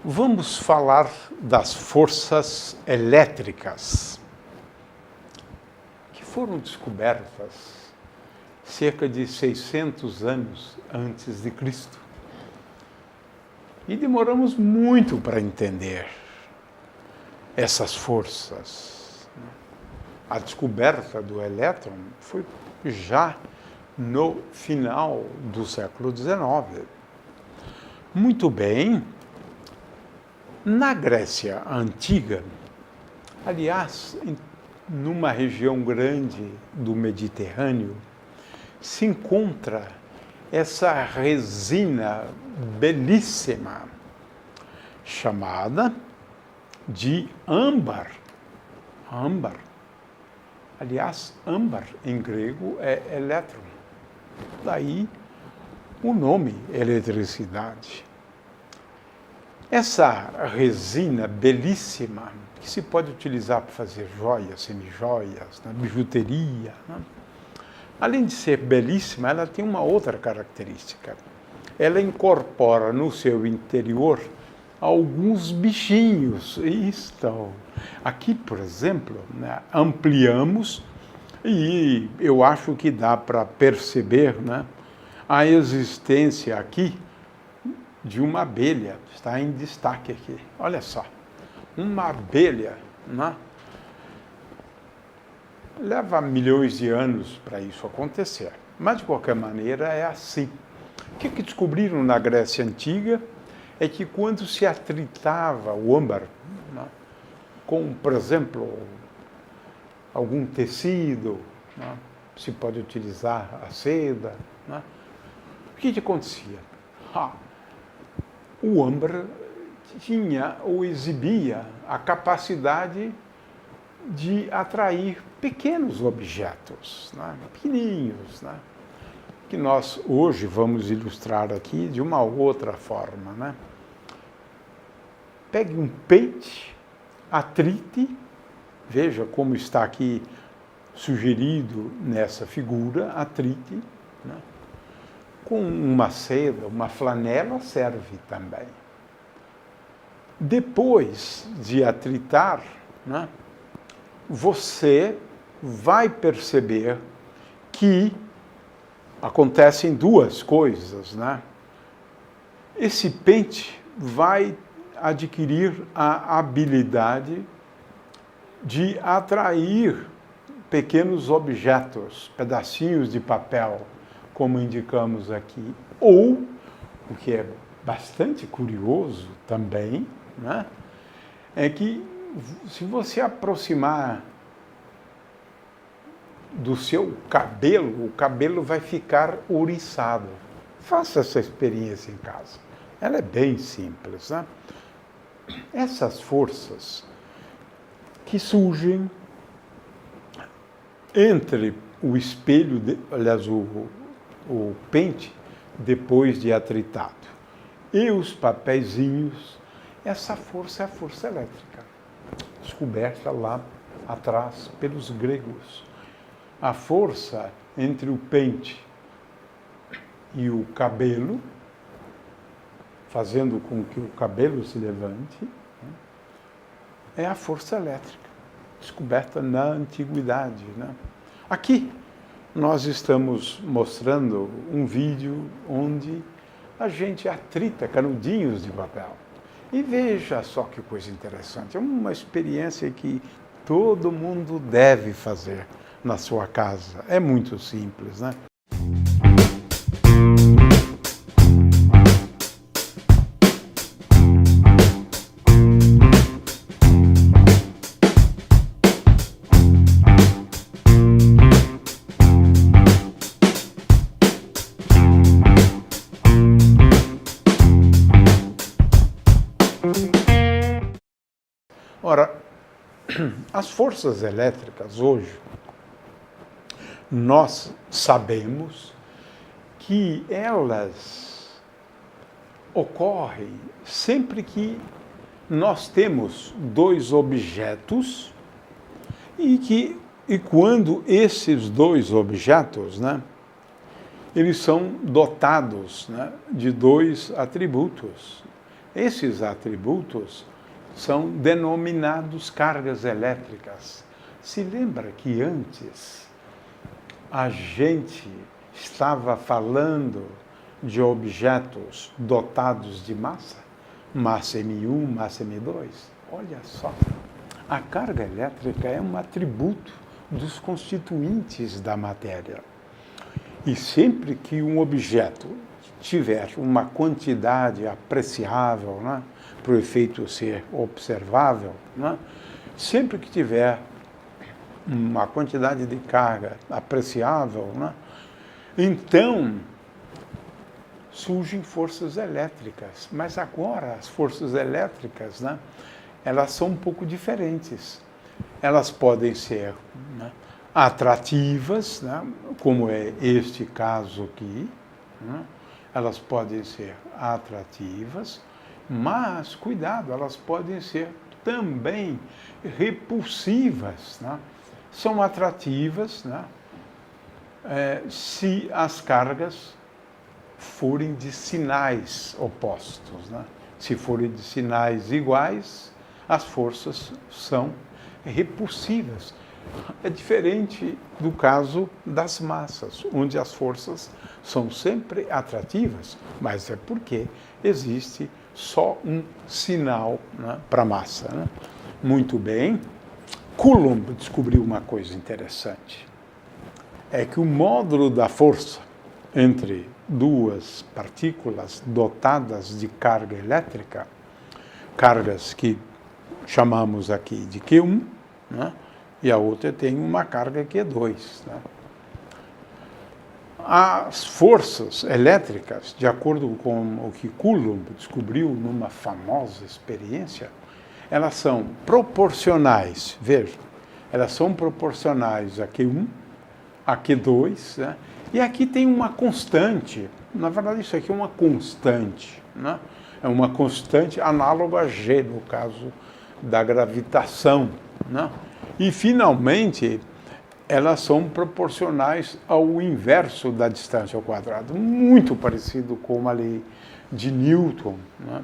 Vamos falar das forças elétricas, que foram descobertas cerca de 600 anos antes de Cristo. E demoramos muito para entender essas forças. A descoberta do elétron foi já no final do século XIX. Muito bem. Na Grécia Antiga, aliás, numa região grande do Mediterrâneo, se encontra essa resina belíssima, chamada de âmbar. Âmbar. Aliás, âmbar em grego é elétron. Daí o nome eletricidade. Essa resina belíssima, que se pode utilizar para fazer joias, semijoias, bijuteria, né? Além de ser belíssima, ela tem uma outra característica. Ela incorpora no seu interior alguns bichinhos. E estão aqui, por exemplo, né, ampliamos e eu acho que dá para perceber, né, a existência aqui de uma abelha, está em destaque aqui. Olha só, uma abelha, né? Leva milhões de anos para isso acontecer, mas de qualquer maneira é assim. O que descobriram na Grécia Antiga é que quando se atritava o âmbar, né, com, por exemplo, algum tecido, né, se pode utilizar a seda, né, o que acontecia? O âmbar tinha ou exibia a capacidade de atrair pequenos objetos, né, pequenininhos, né, que nós hoje vamos ilustrar aqui de uma outra forma, né. Pegue um pente, atrite, veja como está aqui sugerido nessa figura, atrite, né, com uma seda, uma flanela serve também. Depois de atritar, né, você vai perceber que acontecem duas coisas, né? Esse pente vai adquirir a habilidade de atrair pequenos objetos, pedacinhos de papel, como indicamos aqui, ou, o que é bastante curioso também, né, é que se você aproximar do seu cabelo, o cabelo vai ficar ouriçado. Faça essa experiência em casa. Ela é bem simples, né? Essas forças que surgem entre o espelho, aliás, o pente, depois de atritado, e os papeizinhos, essa força é a força elétrica, descoberta lá atrás pelos gregos. A força entre o pente e o cabelo, fazendo com que o cabelo se levante, né, é a força elétrica, descoberta na antiguidade, né? Aqui nós estamos mostrando um vídeo onde a gente atrita canudinhos de papel. E veja só que coisa interessante, é uma experiência que todo mundo deve fazer na sua casa. É muito simples, né? Ora, as forças elétricas hoje, nós sabemos que elas ocorre sempre que nós temos dois objetos e quando esses dois objetos, né, eles são dotados, né, de dois atributos. Esses atributos são denominados cargas elétricas. Se lembra que antes a gente estava falando de objetos dotados de massa? Massa M1, massa M2? Olha só, a carga elétrica é um atributo dos constituintes da matéria. E sempre que um objeto tiver uma quantidade apreciável, né, para o efeito ser observável, né, sempre que tiver uma quantidade de carga apreciável, né, então surgem forças elétricas. Mas agora as forças elétricas, né, elas são um pouco diferentes. Elas podem ser, né, atrativas, né, como é este caso aqui, né, elas podem ser atrativas, mas, cuidado, elas podem ser também repulsivas, né? São atrativas, né, se as cargas forem de sinais opostos, né? Se forem de sinais iguais, as forças são repulsivas. É diferente do caso das massas, onde as forças são sempre atrativas, mas é porque existe só um sinal, né, para a massa, né? Muito bem. Coulomb descobriu uma coisa interessante. É que o módulo da força entre duas partículas dotadas de carga elétrica, cargas que chamamos aqui de Q1, né, e a outra tem uma carga Q2. Né? As forças elétricas, de acordo com o que Coulomb descobriu numa famosa experiência, elas são proporcionais, veja, elas são proporcionais a Q1, a Q2, né? E aqui tem uma constante, na verdade isso aqui é uma constante, né? É uma constante análoga a G, no caso da gravitação, né? E finalmente elas são proporcionais ao inverso da distância ao quadrado, muito parecido com a lei de Newton, né,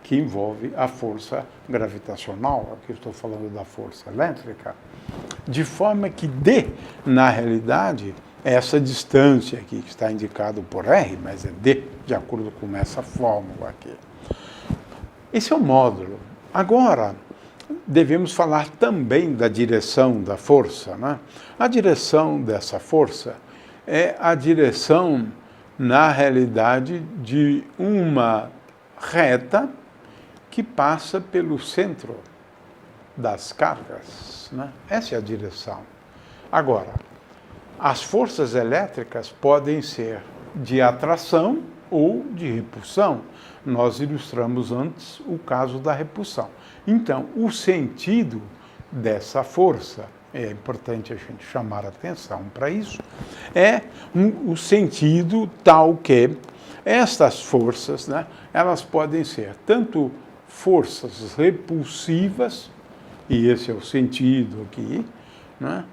que envolve a força gravitacional, aqui estou falando da força elétrica, de forma que D, na realidade, é essa distância aqui, que está indicado por R, mas é D, de acordo com essa fórmula aqui. Esse é o módulo. Agora, devemos falar também da direção da força, né? A direção dessa força é a direção, na realidade, de uma reta que passa pelo centro das cargas, né? Essa é a direção. Agora, as forças elétricas podem ser de atração ou de repulsão. Nós ilustramos antes o caso da repulsão. Então, o sentido dessa força, é importante a gente chamar a atenção para isso, é o sentido tal que estas forças, né, elas podem ser tanto forças repulsivas, e esse é o sentido aqui, né,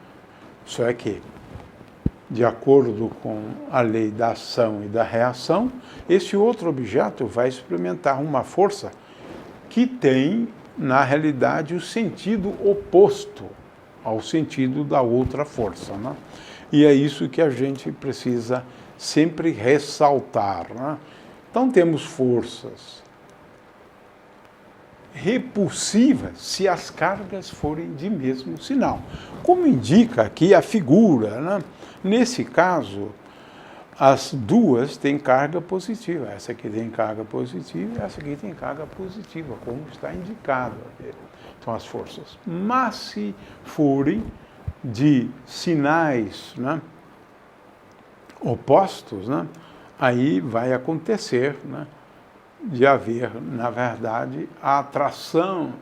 só que, de acordo com a lei da ação e da reação, esse outro objeto vai experimentar uma força que tem, na realidade, o sentido oposto ao sentido da outra força, né? E é isso que a gente precisa sempre ressaltar, né? Então, temos forças repulsivas se as cargas forem de mesmo sinal, como indica aqui a figura, né? Nesse caso, as duas têm carga positiva. Essa aqui tem carga positiva e essa aqui tem carga positiva, como está indicado aqui. Então, as forças. Mas se forem de sinais, né, opostos, né, aí vai acontecer, né, de haver, na verdade, a atração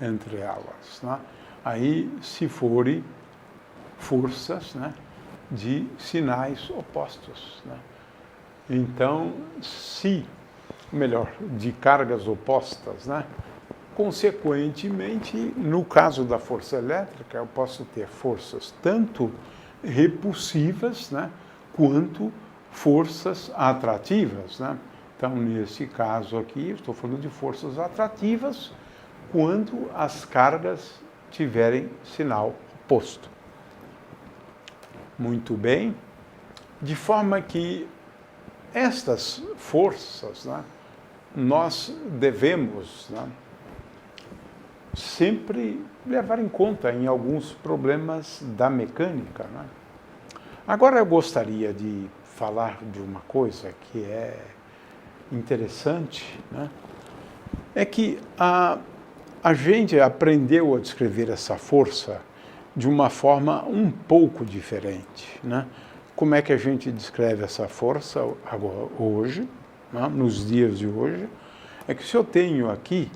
entre elas, né? Aí, se forem forças, né, de sinais opostos, né? Então, se melhor, de cargas opostas, né? Consequentemente, no caso da força elétrica, eu posso ter forças tanto repulsivas, né, quanto forças atrativas, né? Então, nesse caso aqui, estou falando de forças atrativas quando as cargas tiverem sinal oposto. Muito bem. De forma que estas forças, né, nós devemos, né, sempre levar em conta em alguns problemas da mecânica, né? Agora eu gostaria de falar de uma coisa que é interessante, né? É que a gente aprendeu a descrever essa força de uma forma um pouco diferente, né? Como é que a gente descreve essa força agora, hoje, né? Nos dias de hoje? É que se eu tenho aqui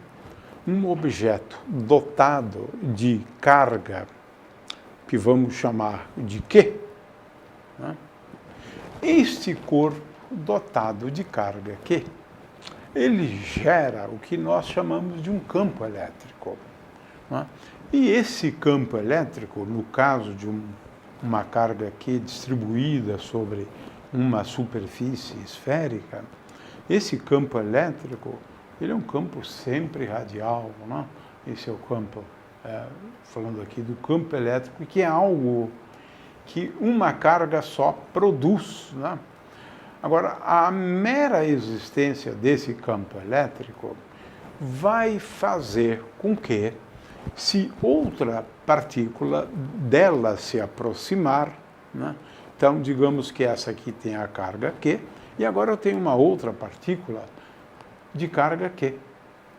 um objeto dotado de carga, que vamos chamar de Q, né? Este corpo dotado de carga Q, ele gera o que nós chamamos de um campo elétrico, né? E esse campo elétrico, no caso de uma carga Q distribuída sobre uma superfície esférica, esse campo elétrico, ele é um campo sempre radial, né? Esse é o campo, falando aqui do campo elétrico, que é algo que uma carga só produz, né? Agora, a mera existência desse campo elétrico vai fazer com que, se outra partícula dela se aproximar, né? Então, digamos que essa aqui tem a carga Q, e agora eu tenho uma outra partícula de carga Q,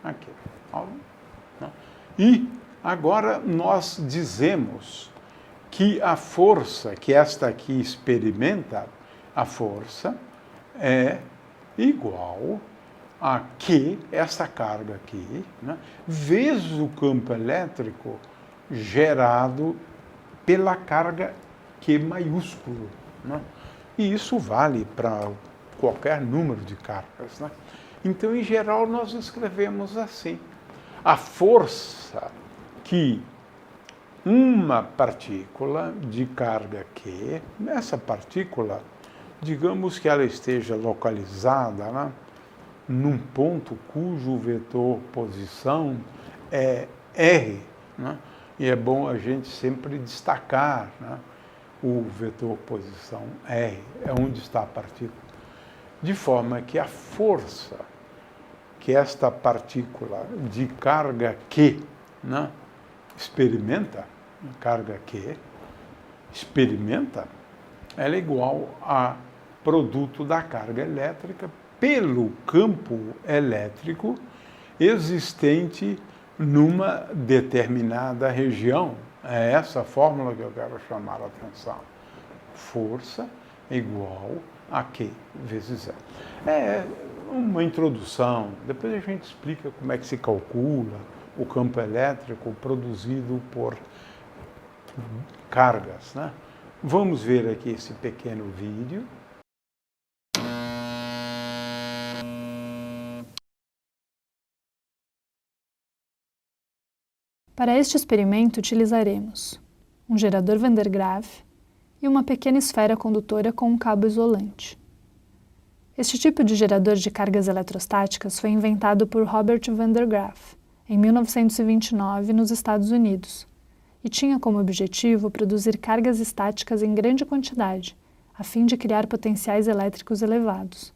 aqui. E agora nós dizemos que a força que esta aqui experimenta, a força é igual a Q, essa carga aqui, né, vezes o campo elétrico gerado pela carga Q maiúsculo, né? E isso vale para qualquer número de cargas, né? Então, em geral, nós escrevemos assim: a força que uma partícula de carga Q, essa partícula, digamos que ela esteja localizada, né, num ponto cujo vetor posição é R, né, e é bom a gente sempre destacar, né, o vetor posição R, é onde está a partícula, de forma que a força que esta partícula de carga Q, né, experimenta, carga Q, experimenta, ela é igual a produto da carga elétrica pelo campo elétrico existente numa determinada região. É essa a fórmula que eu quero chamar a atenção. Força é igual a Q vezes zero. É uma introdução, depois a gente explica como é que se calcula o campo elétrico produzido por cargas, né? Vamos ver aqui esse pequeno vídeo. Para este experimento utilizaremos um gerador Van der Graaf e uma pequena esfera condutora com um cabo isolante. Este tipo de gerador de cargas eletrostáticas foi inventado por Robert Van der Graaf em 1929 nos Estados Unidos e tinha como objetivo produzir cargas estáticas em grande quantidade, a fim de criar potenciais elétricos elevados.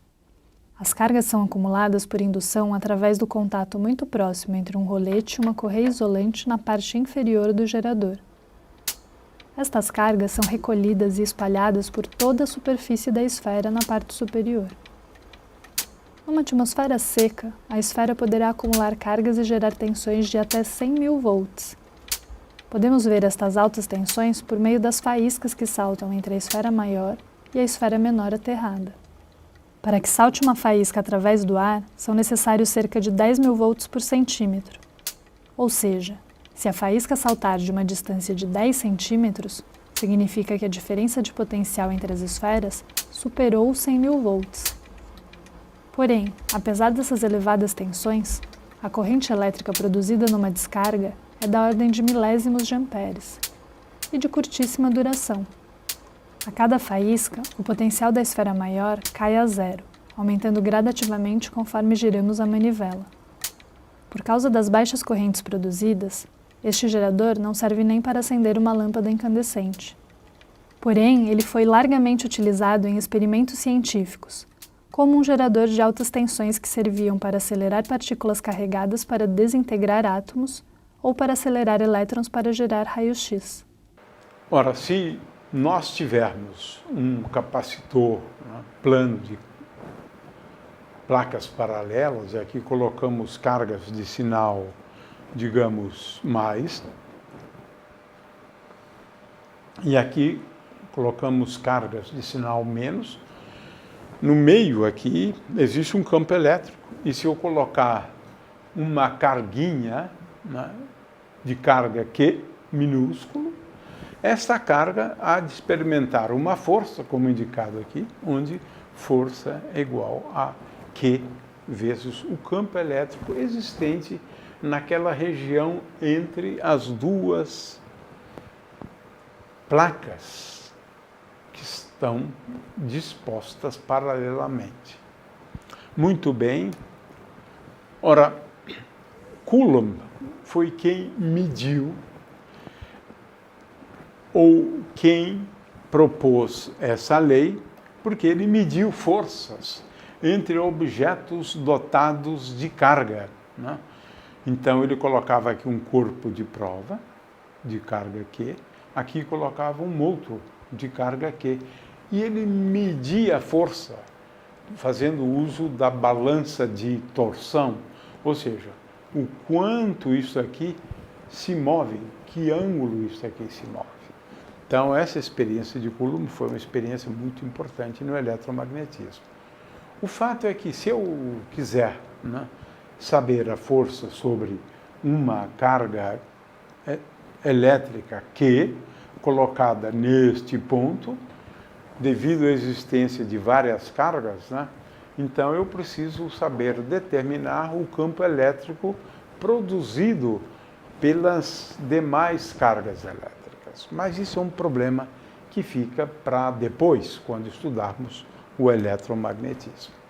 As cargas são acumuladas por indução através do contato muito próximo entre um rolete e uma correia isolante na parte inferior do gerador. Estas cargas são recolhidas e espalhadas por toda a superfície da esfera na parte superior. Numa atmosfera seca, a esfera poderá acumular cargas e gerar tensões de até 100.000 volts. Podemos ver estas altas tensões por meio das faíscas que saltam entre a esfera maior e a esfera menor aterrada. Para que salte uma faísca através do ar, são necessários cerca de 10.000 volts por centímetro. Ou seja, se a faísca saltar de uma distância de 10 centímetros, significa que a diferença de potencial entre as esferas superou 100.000 volts. Porém, apesar dessas elevadas tensões, a corrente elétrica produzida numa descarga é da ordem de milésimos de amperes e de curtíssima duração. A cada faísca, o potencial da esfera maior cai a zero, aumentando gradativamente conforme giramos a manivela. Por causa das baixas correntes produzidas, este gerador não serve nem para acender uma lâmpada incandescente. Porém, ele foi largamente utilizado em experimentos científicos, como um gerador de altas tensões que serviam para acelerar partículas carregadas para desintegrar átomos ou para acelerar elétrons para gerar raios-x. Ora, se nós tivermos um capacitor, né, plano de placas paralelas, e aqui colocamos cargas de sinal, digamos, mais, e aqui colocamos cargas de sinal menos, no meio aqui existe um campo elétrico, e se eu colocar uma carguinha, né, de carga Q minúsculo, esta carga há de experimentar uma força, como indicado aqui, onde força é igual a Q vezes o campo elétrico existente naquela região entre as duas placas que estão dispostas paralelamente. Muito bem. Ora, Coulomb foi quem mediu ou quem propôs essa lei, porque ele mediu forças entre objetos dotados de carga, né? Então ele colocava aqui um corpo de prova, de carga Q, aqui colocava um outro de carga Q, e ele media a força, fazendo uso da balança de torção, ou seja, o quanto isso aqui se move, que ângulo isso aqui se move. Então, essa experiência de Coulomb foi uma experiência muito importante no eletromagnetismo. O fato é que, se eu quiser, né, saber a força sobre uma carga elétrica Q, colocada neste ponto, devido à existência de várias cargas, né, então eu preciso saber determinar o campo elétrico produzido pelas demais cargas elétricas. Mas isso é um problema que fica para depois, quando estudarmos o eletromagnetismo.